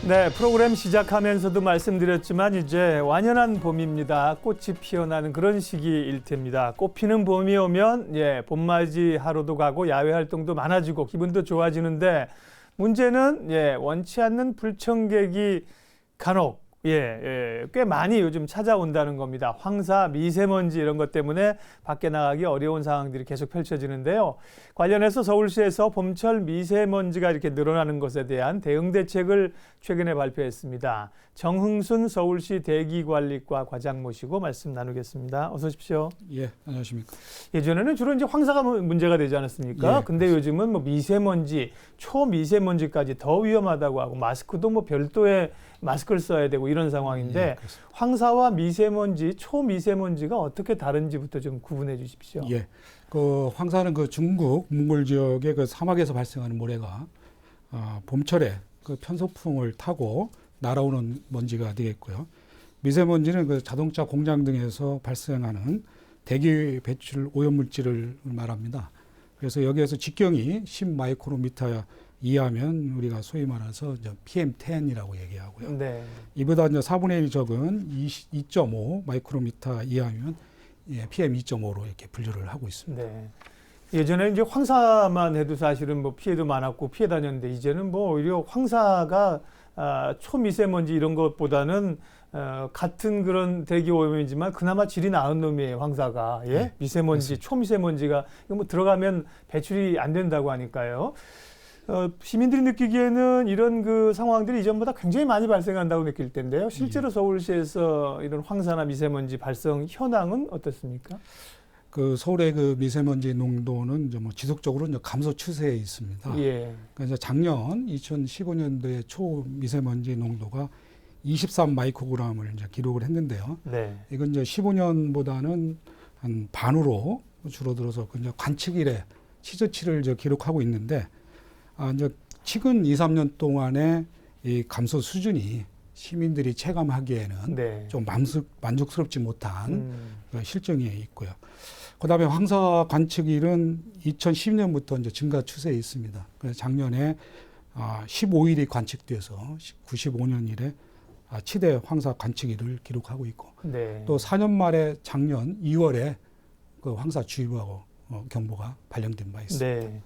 네, 프로그램 시작하면서도 말씀드렸지만 이제 완연한 봄입니다. 꽃이 피어나는 그런 시기일 텐니다. 꽃 피는 봄이 오면 봄맞이 하러도 가고 야외 활동도 많아지고 기분도 좋아지는데 문제는 원치 않는 불청객이 간혹 꽤 많이 요즘 찾아온다는 겁니다. 황사, 미세먼지 이런 것 때문에 밖에 나가기 어려운 상황들이 계속 펼쳐지는데요. 관련해서 서울시에서 봄철 미세먼지가 이렇게 늘어나는 것에 대한 대응 대책을 최근에 발표했습니다. 정흥순 서울시 대기관리과 과장 모시고 말씀 나누겠습니다. 어서 오십시오. 예, 안녕하십니까. 예전에는 주로 이제 황사가 문제가 되지 않았습니까? 예, 근데 요즘은 뭐 미세먼지, 초미세먼지까지 더 위험하다고 하고 마스크도 뭐 별도의 마스크를 써야 되고 이런 상황인데 예, 황사와 미세먼지, 초미세먼지가 어떻게 다른지부터 좀 구분해 주십시오. 예, 그 황사는 그 중국 몽골 지역의 그 사막에서 발생하는 모래가 봄철에 그 편서풍을 타고 날아오는 먼지가 되겠고요. 미세먼지는 그 자동차 공장 등에서 발생하는 대기 배출 오염물질을 말합니다. 그래서 여기에서 직경이 10 마이크로미터 이하면 우리가 소위 말해서 PM10이라고 얘기하고요. 네. 이보다 이제 4분의 1 적은 2.5 마이크로미터 이하면 PM2.5로 이렇게 분류를 하고 있습니다. 네. 예전에 이제 황사만 해도 사실은 뭐 피해도 많았고 피해 다녔는데 이제는 뭐 오히려 황사가 초미세먼지 이런 것보다는 같은 그런 대기 오염이지만 그나마 질이 나은 놈이에요, 황사가. 예? 네, 미세먼지, 맞습니다. 초미세먼지가 이거 뭐 들어가면 배출이 안 된다고 하니까요. 시민들이 느끼기에는 이런 그 상황들이 이전보다 굉장히 많이 발생한다고 느낄 텐데요. 실제로 서울시에서 이런 황사나 미세먼지 발생 현황은 어떻습니까? 그 서울의 그 미세먼지 농도는 이제 뭐 지속적으로 이제 감소 추세에 있습니다. 예. 그래서 작년 2015년도에 초미세먼지 농도가 23 마이크로그램을 이제 기록을 했는데요. 네. 이건 이제 15년보다는 한 반으로 줄어들어서 그 이제 관측 이래 최저치를 이제 기록하고 있는데 이제 최근 2, 3년 동안의 이 감소 수준이 시민들이 체감하기에는 네. 좀 만족스럽지 못한 실정이 있고요. 그다음에 황사 관측일은 2010년부터 이제 증가 추세에 있습니다. 그래서 작년에 15일이 관측돼서 95년 이래 최대 황사 관측일을 기록하고 있고 네. 또 4년 만에 작년 2월에 그 황사주의보하고 경보가 발령된 바 있습니다. 네.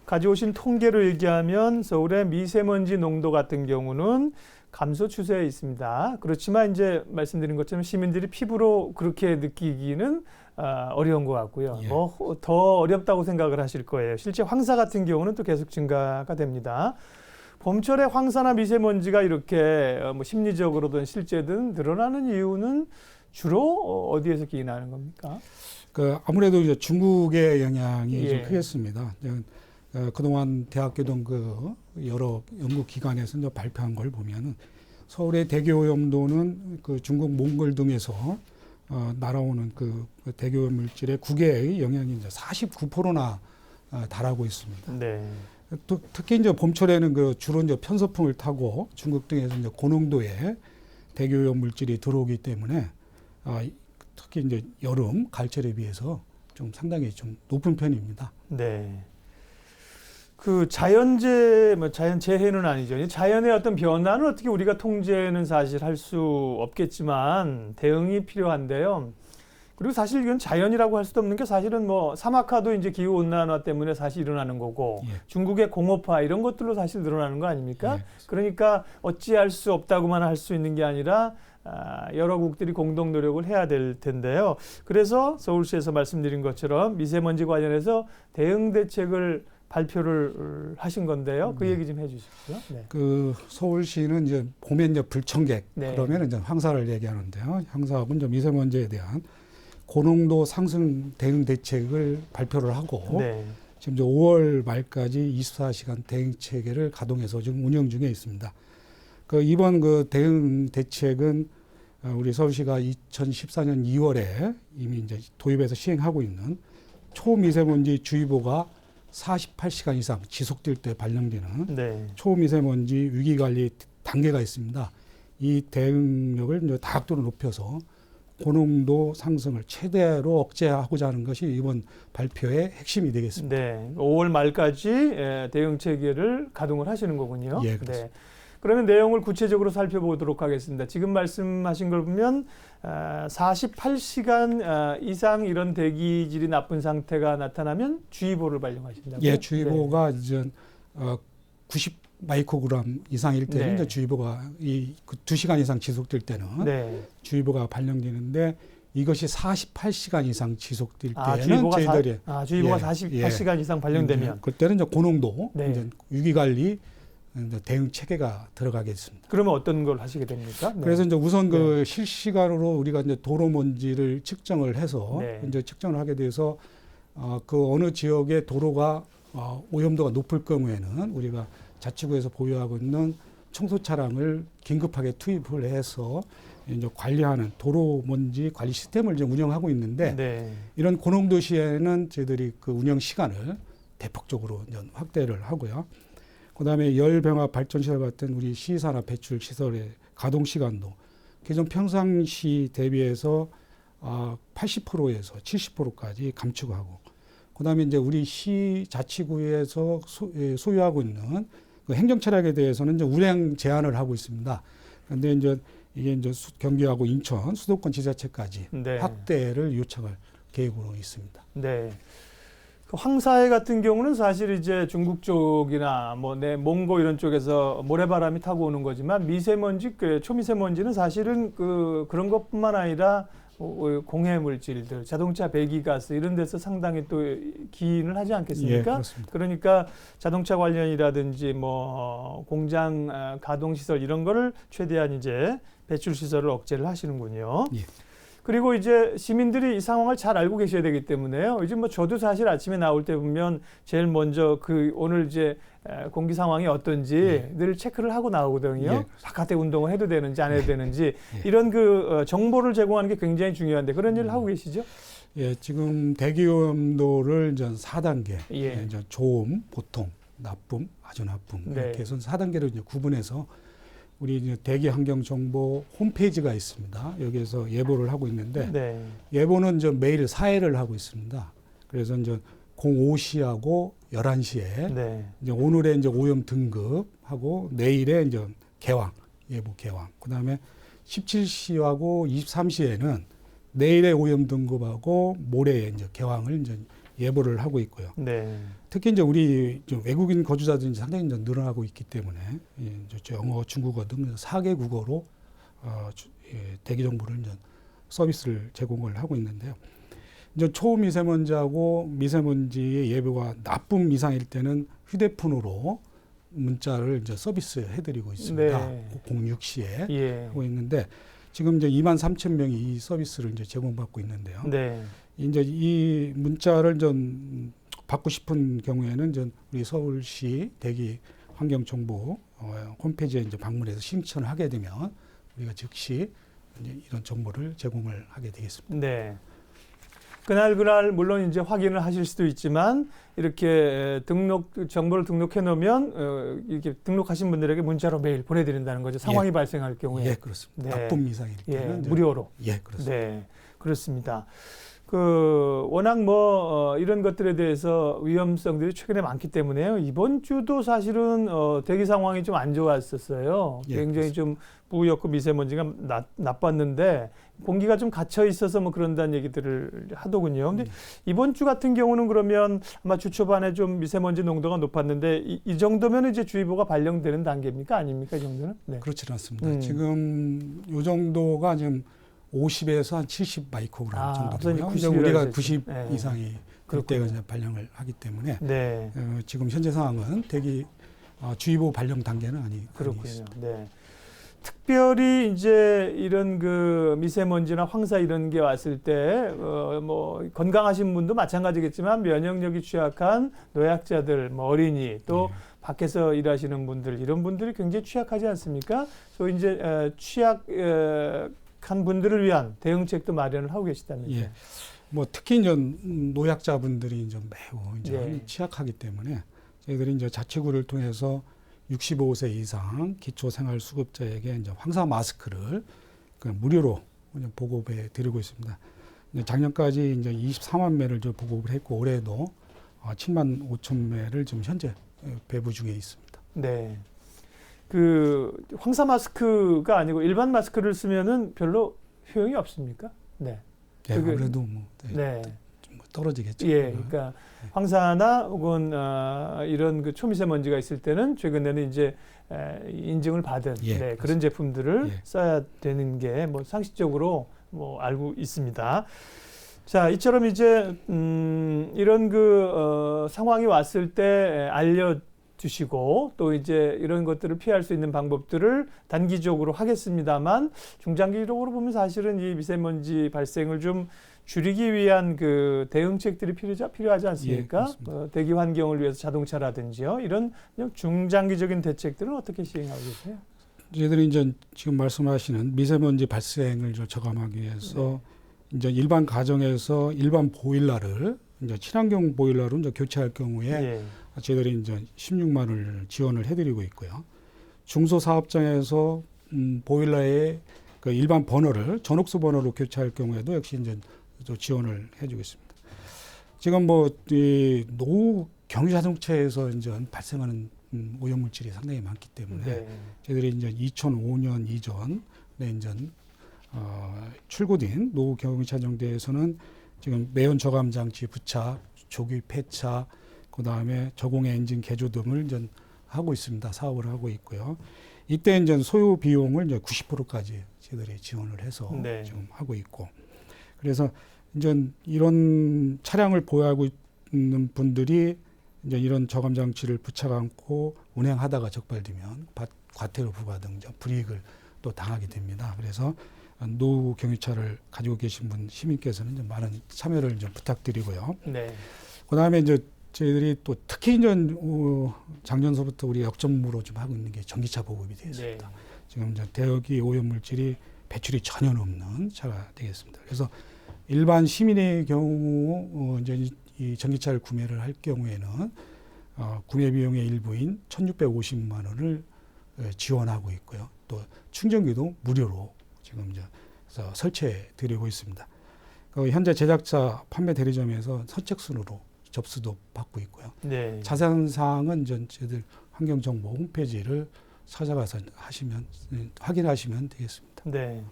가져오신 통계로 얘기하면 서울의 미세먼지 농도 같은 경우는 감소 추세에 있습니다. 그렇지만 이제 말씀드린 것처럼 시민들이 피부로 그렇게 느끼기는 어려운 것 같고요. 예. 뭐 더 어렵다고 생각을 하실 거예요. 실제 황사 같은 경우는 또 계속 증가가 됩니다. 봄철에 황사나 미세먼지가 이렇게 뭐 심리적으로든 실제든 늘어나는 이유는 주로 어디에서 기인하는 겁니까? 그 아무래도 이제 중국의 영향이 예. 좀 크겠습니다. 그동안 대학교 등 그 여러 연구 기관에서 이제 발표한 걸 보면은 서울의 대기 오염도는 그 중국 몽골 등에서 날아오는 그 대기 오염 물질의 국외의 영향이 이제 49%나 달하고 있습니다. 네. 특히 이제 봄철에는 그 주로 이제 편서풍을 타고 중국 등에서 이제 고농도의 대기 오염 물질이 들어오기 때문에 특히 이제 여름 가을철에 비해서 좀 상당히 좀 높은 편입니다. 네. 그 자연재해는 아니죠. 자연의 어떤 변화는 어떻게 우리가 통제는 사실 할 수 없겠지만 대응이 필요한데요. 그리고 사실 이건 자연이라고 할 수도 없는 게 사실은 뭐 사막화도 이제 기후 온난화 때문에 사실 일어나는 거고 예. 중국의 공업화 이런 것들로 사실 늘어나는 거 아닙니까? 예. 그러니까 어찌할 수 없다고만 할 수 있는 게 아니라 여러 국들이 공동 노력을 해야 될 텐데요. 그래서 서울시에서 말씀드린 것처럼 미세먼지 관련해서 대응 대책을 발표를 하신 건데요. 그 얘기 좀 해주십시오. 네. 그 서울시는 이제 봄에 이제 불청객 네. 그러면 이제 황사를 얘기하는데요. 황사하고 이제 미세먼지에 대한 고농도 상승 대응 대책을 발표를 하고 네. 지금 이제 5월 말까지 24시간 대응 체계를 가동해서 지금 운영 중에 있습니다. 그 이번 그 대응 대책은 우리 서울시가 2014년 2월에 이미 이제 도입해서 시행하고 있는 초미세먼지 주의보가 48시간 이상 지속될 때 발령되는 네. 초미세먼지 위기관리 단계가 있습니다. 이 대응력을 이제 다각도로 높여서 고농도 상승을 최대로 억제하고자 하는 것이 이번 발표의 핵심이 되겠습니다. 네. 5월 말까지 대응 체계를 가동을 하시는 거군요. 예, 그렇습니다. 네. 그러면 내용을 구체적으로 살펴보도록 하겠습니다. 지금 말씀하신 걸 보면 48시간 이상 이런 대기질이 나쁜 상태가 나타나면 주의보를 발령하신다고요? 예, 주의보가 이제 90 마이크로그램 이상일 때는 네. 이제 주의보가 그 2시간 이상 지속될 때는 네. 주의보가 발령되는데 이것이 48시간 이상 지속될 때는 주의보가 저희들이 주의보가 예, 48시간 이상 발령되면 그때는 이제 고농도 네. 이제 위기관리 이제 대응 체계가 들어가겠습니다. 그러면 어떤 걸 하시게 됩니까? 네. 그래서 이제 우선 그 실시간으로 우리가 이제 도로 먼지를 측정을 해서 네. 이제 측정을 하게 돼서 그 어느 지역의 도로가 오염도가 높을 경우에는 우리가 자치구에서 보유하고 있는 청소 차량을 긴급하게 투입을 해서 이제 관리하는 도로 먼지 관리 시스템을 이제 운영하고 있는데 네. 이런 고농도 시에는 저희들이 그 운영 시간을 대폭적으로 이제 확대를 하고요. 그다음에 열병합 발전시설 같은 우리 시산업 배출 시설의 가동 시간도 기존 평상시 대비해서 80%에서 70%까지 감축하고, 그다음에 이제 우리 시 자치구에서 소유하고 있는 그 행정 차량에 대해서는 이제 운행 제한을 하고 있습니다. 그런데 이제 이게 이제 경기하고 인천 수도권 지자체까지 네. 확대를 요청할 계획으로 있습니다. 네. 그 황사해 같은 경우는 사실 이제 중국 쪽이나 몽고 이런 쪽에서 모래바람이 타고 오는 거지만 미세먼지, 초미세먼지는 사실은 그런 것뿐만 아니라 공해 물질들, 자동차 배기가스 이런 데서 상당히 또 기인을 하지 않겠습니까? 예, 그렇습니다. 그러니까 자동차 관련이라든지 공장 가동 시설 이런 거를 최대한 이제 배출 시설을 억제를 하시는군요. 예. 그리고 이제 시민들이 이 상황을 잘 알고 계셔야 되기 때문에요. 이제 저도 사실 아침에 나올 때 보면 제일 먼저 오늘 이제 공기 상황이 어떤지 늘 체크를 하고 나오거든요. 예. 바깥에 운동을 해도 되는지 안 해도 되는지 예. 이런 정보를 제공하는 게 굉장히 중요한데 그런 일을 하고 계시죠? 예, 지금 대기오염도를 이제 4단계, 예. 이제 좋음, 보통, 나쁨, 아주 나쁨 네. 이렇게 해서 4단계로 이제 구분해서 우리 이제 대기 환경 정보 홈페이지가 있습니다. 여기에서 예보를 하고 있는데 네. 예보는 이제 매일 4회를 하고 있습니다. 그래서 이제 05시하고 11시에 네. 이제 오늘의 이제 오염 등급하고 내일의 이제 예보 개왕. 그다음에 17시하고 23시에는 내일의 오염 등급하고 모레의 이제 개왕을 이제 예보를 하고 있고요. 네. 특히 이제 우리 좀 외국인 거주자들이 상당히 이제 늘어나고 있기 때문에 이제 영어, 중국어 등 4개 국어로 대기 정보를 이제 서비스를 제공을 하고 있는데요. 이제 초미세먼지하고 미세먼지의 예보가 나쁨 이상일 때는 휴대폰으로 문자를 이제 서비스 해드리고 있습니다. 네. 06시에 예. 하고 있는데 지금 이제 23,000명이 이 서비스를 이제 제공받고 있는데요. 네. 이제 이 문자를 좀 받고 싶은 경우에는 이제 우리 서울시 대기 환경 정보 홈페이지에 이제 방문해서 신청을 하게 되면 우리가 즉시 이제 이런 정보를 제공을 하게 되겠습니다. 네. 그날 물론 이제 확인을 하실 수도 있지만 이렇게 정보를 등록해 놓으면 이렇게 등록하신 분들에게 문자로 매일 보내드린다는 거죠. 상황이 발생할 경우에. 예, 그렇습니다. 네. 나쁨 이상일 때는 이제 무료로. 예, 그렇습니다. 네, 그렇습니다. 워낙 이런 것들에 대해서 위험성들이 최근에 많기 때문에요. 이번 주도 사실은 대기 상황이 좀 안 좋았었어요. 예, 굉장히 그렇습니다. 좀 부유였고 미세먼지가 나빴는데 공기가 좀 갇혀 있어서 그런다는 얘기들을 하더군요. 근데 이번 주 같은 경우는 그러면 아마 주 초반에 좀 미세먼지 농도가 높았는데 이 정도면 이제 주의보가 발령되는 단계입니까? 아닙니까? 이 정도는? 네. 그렇지 않습니다. 지금 이 정도가 지금 50에서 한 70 마이크로그램 정도 되고요. 이제 우리가 90 네. 이상이 그때가 이제 발령을 하기 때문에 네. 지금 현재 상황은 대기 주의보 발령 단계는 그렇군요. 네. 특별히 이제 이런 미세먼지나 황사 이런 게 왔을 때 건강하신 분도 마찬가지겠지만 면역력이 취약한 노약자들, 어린이 또 밖에서 일하시는 분들 이런 분들이 굉장히 취약하지 않습니까? 소위 이제 취약한 분들을 위한 대응책도 마련을 하고 계시다면서요. 예. 특히 이제 노약자분들이 이제 매우 이제 예. 취약하기 때문에 저희들이 이제 자치구를 통해서 65세 이상 기초생활수급자에게 이제 황사 마스크를 무료로 보급해 드리고 있습니다. 작년까지 이제 24만 매를 보급을 했고 올해도 7만 5천 매를 지금 현재 배부 중에 있습니다. 네. 그 황사 마스크가 아니고 일반 마스크를 쓰면은 별로 효용이 없습니까? 네. 네, 그게- 아무래도 뭐 네. 좀 떨어지겠죠. 예, 그러니까 황사나 혹은 이런 그 초미세먼지가 있을 때는 최근에는 이제 인증을 받은 예, 네, 그런 제품들을 예. 써야 되는 게 뭐 상식적으로 뭐 알고 있습니다. 자, 이처럼 이제 이런 그 상황이 왔을 때 알려주시고 또 이제 이런 것들을 피할 수 있는 방법들을 단기적으로 하겠습니다만 중장기적으로 보면 사실은 이 미세먼지 발생을 좀 줄이기 위한 그 대응책들이 필요하지 않습니까? 예, 그렇습니다. 대기 환경을 위해서 자동차라든지요. 이런 그냥 중장기적인 대책들은 어떻게 시행하고 계세요? 저희들이 이제 지금 말씀하시는 미세먼지 발생을 좀 저감하기 위해서 이제 일반 가정에서 일반 보일러를 이제 친환경 보일러로 이제 교체할 경우에 예. 저희들이 이제 16만 원을 지원을 해드리고 있고요. 중소사업장에서 보일러의 그 일반 버너를 전옥수 버너로 교체할 경우에도 역시 이제 또 지원을 해주고 있습니다. 지금 뭐 이 노후 경유 자동차에서 이제 발생하는 오염물질이 상당히 많기 때문에 네. 저희들이 이제 2005년 이전에 이제 출고된 노후 경유차 정도에서는 지금 매연 저감 장치 부착, 조기 폐차, 그 다음에 저공해 엔진 개조 등을 이제 하고 있습니다. 사업을 하고 있고요. 이때 이제 소요 비용을 이제 90%까지 저희들이 지원을 해서 네. 지금 하고 있고, 그래서 이제 이런 차량을 보유하고 있는 분들이 이제 이런 저감 장치를 부착 않고 운행하다가 적발되면 과태료 부과 등 불이익을 또 당하게 됩니다. 그래서 노후 경유차를 가지고 계신 분 시민께서는 좀 많은 참여를 좀 부탁드리고요. 네. 그다음에 이제 저희들이 또 특히 이제 작년서부터 우리 역점으로 좀 하고 있는 게 전기차 보급이 되었습니다. 네. 지금 이제 대기 오염 물질이 배출이 전혀 없는 차가 되겠습니다. 그래서 일반 시민의 경우 이제 이 전기차를 구매를 할 경우에는 구매 비용의 일부인 1,650만 원을 지원하고 있고요. 또 충전기도 무료로 지금 이제 설치해 드리고 있습니다. 현재 제작사 판매 대리점에서 선착순으로 접수도 받고 있고요. 네. 자세한 사항은 저희들 환경정보 홈페이지를 찾아가서 확인하시면 되겠습니다. 네.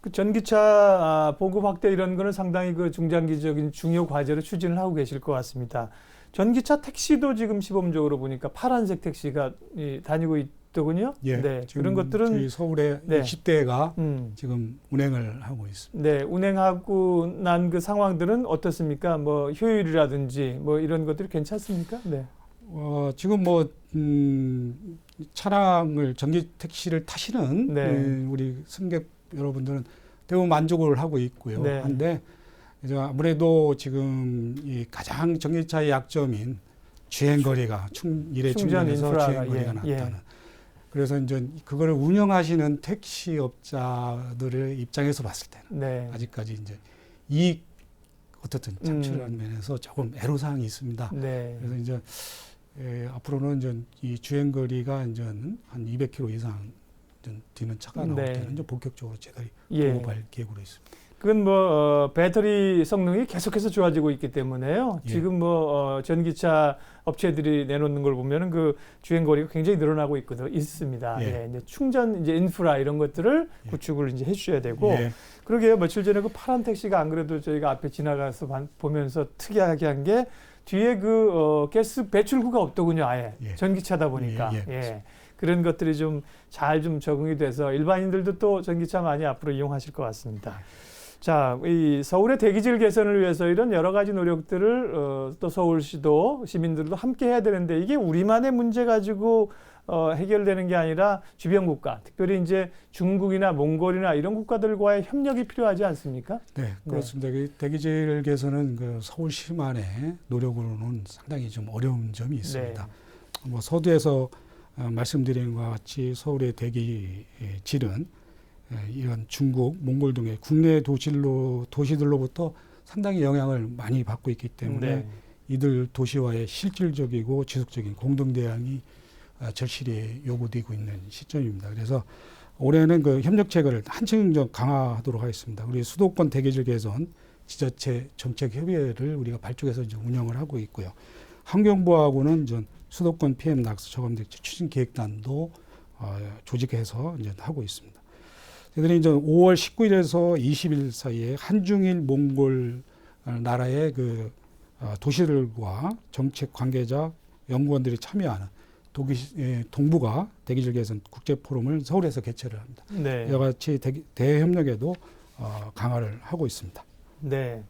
그 전기차 보급 확대 이런 거는 상당히 그 중장기적인 중요 과제로 추진을 하고 계실 것 같습니다. 전기차 택시도 지금 시범적으로 보니까 파란색 택시가 다니고 있더군요. 예, 네. 지금 그런 것들은 저희 서울에 네. 60대가 음, 지금 운행을 하고 있습니다. 네, 운행하고 난 그 상황들은 어떻습니까? 뭐 효율이라든지 뭐 이런 것들이 괜찮습니까? 네. 지금 뭐 차량을 전기 택시를 타시는 네. 우리 승객 여러분들은 대부분 만족을 하고 있고요. 네. 한데 이제 아무래도 지금 이 가장 전기차의 약점인 주행 거리가 일회 충전 충전에서 인프라가, 주행 거리가 예, 낮다는. 그래서 이제 그거를 운영하시는 택시업자들의 입장에서 봤을 때는 네. 아직까지 이제 이익 어떻든 창출하는 면에서 조금 애로사항이 있습니다. 네. 그래서 이제 앞으로는 이제 이 주행 거리가 이제 한 200km 이상 뒤는 차가 나올 네. 때는 이제 본격적으로 제가 예. 보급할 계획으로 있습니다. 그건 뭐 배터리 성능이 계속해서 좋아지고 있기 때문에요. 예. 지금 뭐 전기차 업체들이 내놓는 걸 보면은 그 주행 거리가 굉장히 늘어나고 있습니다. 예. 예. 이제 충전 이제 인프라 이런 것들을 예. 구축을 이제 해주셔야 되고 예. 그러게요. 며칠 전에 그 파란 택시가 안 그래도 저희가 앞에 지나가서 보면서 특이하게 한 게 뒤에 그 가스 배출구가 없더군요. 아예 예. 전기차다 보니까. 예, 예, 예. 그런 것들이 좀 잘 좀 적응이 돼서 일반인들도 또 전기차 많이 앞으로 이용하실 것 같습니다. 자, 이 서울의 대기질 개선을 위해서 이런 여러 가지 노력들을 또 서울시도 시민들도 함께 해야 되는데 이게 우리만의 문제 가지고 해결되는 게 아니라 주변 국가, 특별히 이제 중국이나 몽골이나 이런 국가들과의 협력이 필요하지 않습니까? 네, 그렇습니다. 그 대기질 개선은 그 서울시만의 노력으로는 상당히 좀 어려운 점이 있습니다. 네. 뭐 서두에서 말씀드린 것과 같이 서울의 대기질은 이런 중국, 몽골 등의 국내 도시들로부터 상당히 영향을 많이 받고 있기 때문에 네. 이들 도시와의 실질적이고 지속적인 공동 대응이 절실히 요구되고 있는 시점입니다. 그래서 올해는 그 협력책을 한층 더 강화하도록 하겠습니다. 우리 수도권 대기질 개선 지자체 정책 협의회를 우리가 발족해서 이제 운영을 하고 있고요. 환경부하고는 수도권 PM 낙수 저감 대책 추진 계획단도 조직해서 이제 하고 있습니다. 저희들이 이제 5월 19일에서 20일 사이에 한중일 몽골 나라의 그 도시들과 정책 관계자 연구원들이 참여하는 동북아 대기질 개선 국제 포럼을 서울에서 개최를 합니다. 네. 이와 같이 대협력에도 강화를 하고 있습니다. 네.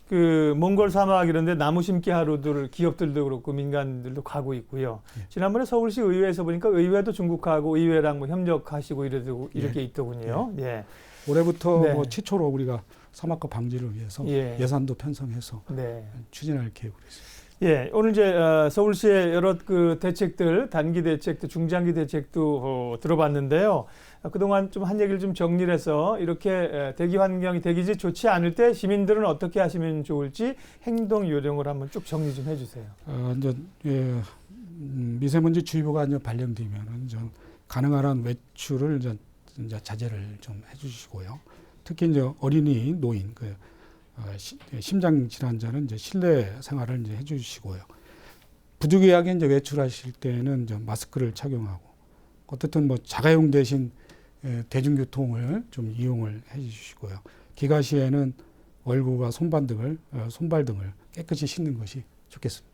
그 몽골 사막 이런데 나무 심기 하루들 기업들도 그렇고 민간들도 가고 있고요. 예. 지난번에 서울시 의회에서 보니까 의회도 중국하고 의회랑 뭐 협력하시고 이렇게 있더군요. 예. 올해부터 네. 뭐 최초로 우리가 사막화 방지를 위해서 예. 예산도 편성해서 네. 추진할 계획으로 있습니다. 예, 오늘 이제 서울시의 여러 그 대책들, 단기 대책도, 중장기 대책도 들어봤는데요. 그동안 좀 한 얘기를 좀 정리를 해서 이렇게 대기 환경이 대기질 좋지 않을 때 시민들은 어떻게 하시면 좋을지 행동 요령을 한번 쭉 정리 좀 해주세요. 이제 미세먼지 주의보가 이제 발령되면은 좀 가능한 한 외출을 이제 자제를 좀 해주시고요. 특히 이제 어린이, 노인, 심장 질환자는 이제 실내 생활을 이제 해주시고요. 부득이하게 이제 외출하실 때는 이제 마스크를 착용하고 어떻든 뭐 자가용 대신 대중교통을 좀 이용을 해주시고요. 귀가 시에는 얼굴과 손발 등을 깨끗이 씻는 것이 좋겠습니다.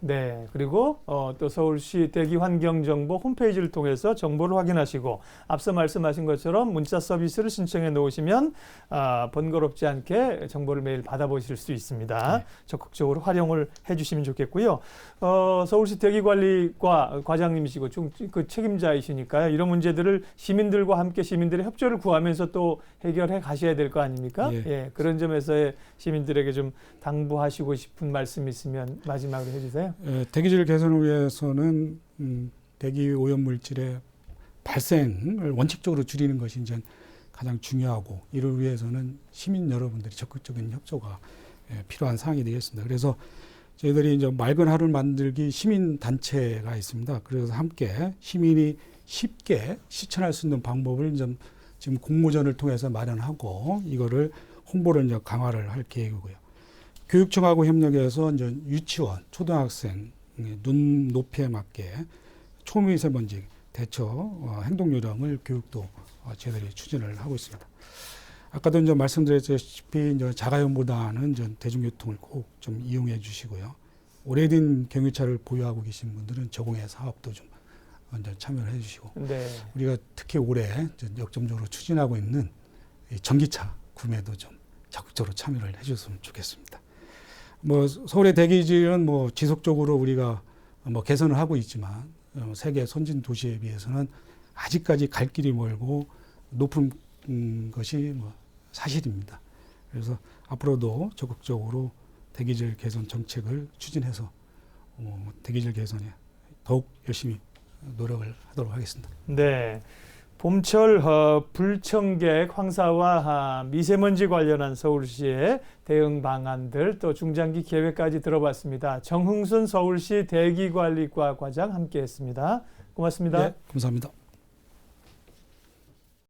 네, 그리고 또 서울시 대기환경정보 홈페이지를 통해서 정보를 확인하시고 앞서 말씀하신 것처럼 문자 서비스를 신청해 놓으시면 번거롭지 않게 정보를 매일 받아보실 수 있습니다. 네. 적극적으로 활용을 해주시면 좋겠고요. 서울시 대기관리과 과장님이시고 그 책임자이시니까요. 이런 문제들을 시민들과 함께 시민들의 협조를 구하면서 또 해결해 가셔야 될 거 아닙니까? 예. 예, 그런 점에서의 시민들에게 좀 당부하시고 싶은 말씀 있으면 마지막으로 해주세요. 대기질 개선을 위해서는 대기 오염 물질의 발생을 원칙적으로 줄이는 것이 이제 가장 중요하고 이를 위해서는 시민 여러분들이 적극적인 협조가 필요한 사항이 되겠습니다. 그래서 저희들이 이제 맑은 하루를 만들기 시민 단체가 있습니다. 그래서 함께 시민이 쉽게 실천할 수 있는 방법을 좀 지금 공모전을 통해서 마련하고 이거를 홍보를 이제 강화를 할 계획이고요. 교육청하고 협력해서 이제 유치원, 초등학생 눈 높이에 맞게 초미세먼지 대처 행동 요령을 교육도 저희들이 추진을 하고 있습니다. 아까도 이제 말씀드렸다시피 이제 자가용보다는 이제 대중교통을 꼭 좀 이용해 주시고요. 오래된 경유차를 보유하고 계신 분들은 저공해 사업도 좀 먼저 참여를 해주시고 네. 우리가 특히 올해 역점적으로 추진하고 있는 이 전기차 구매도 좀 적극적으로 참여를 해줬으면 좋겠습니다. 뭐 서울의 대기질은 뭐 지속적으로 우리가 뭐 개선을 하고 있지만 세계 선진 도시에 비해서는 아직까지 갈 길이 멀고 높은 것이 뭐 사실입니다. 그래서 앞으로도 적극적으로 대기질 개선 정책을 추진해서 대기질 개선에 더욱 열심히 노력을 하도록 하겠습니다. 네. 봄철 불청객 황사와 미세먼지 관련한 서울시의 대응 방안들 또 중장기 계획까지 들어봤습니다. 정흥순 서울시 대기관리과 과장 함께했습니다. 고맙습니다. 네, 감사합니다.